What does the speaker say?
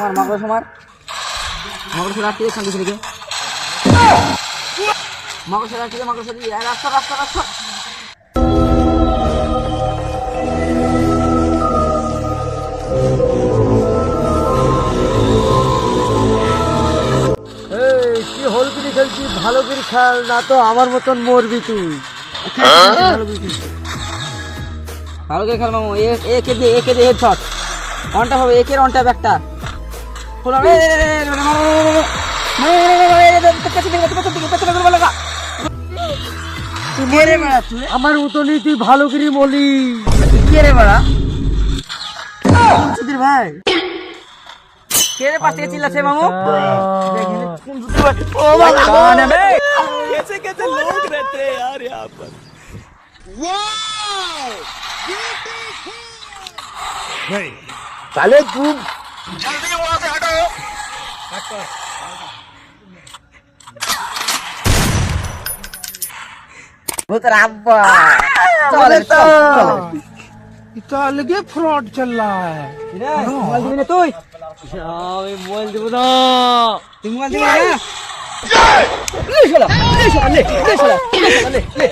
সমার মাগর সরা আসছে সঙ্গে সঙ্গে মাগর সরা রাস্তা রাস্তা রাস্তা কি হলকিরি খেলছি, ভালো করে খেল, না তো আমার মতন মরবি তুই। ভালো করে খেল মামু। একে দিয়ে হেডশট অনটা হবে, একের অনটা একটা আমার মতনই তুই ভালো করে বলি। কে রে বাড়া? ভাই কে রে পাশ থেকে চিল্লাচ্ছে মামু? कैसे कैसे लोग रहते हैं यार यहाँ पर। তাহলে তুই जल्दी वहाँ से हटो। भूतरा अब्बा लगे फ्रॉड चल रहा है। मोबाइल दिबी ना তুই? আমি মোবাইল দেবো না। তুই মোবাইল দিবি না? লে শালা লে শালা লে লে শালা লে লে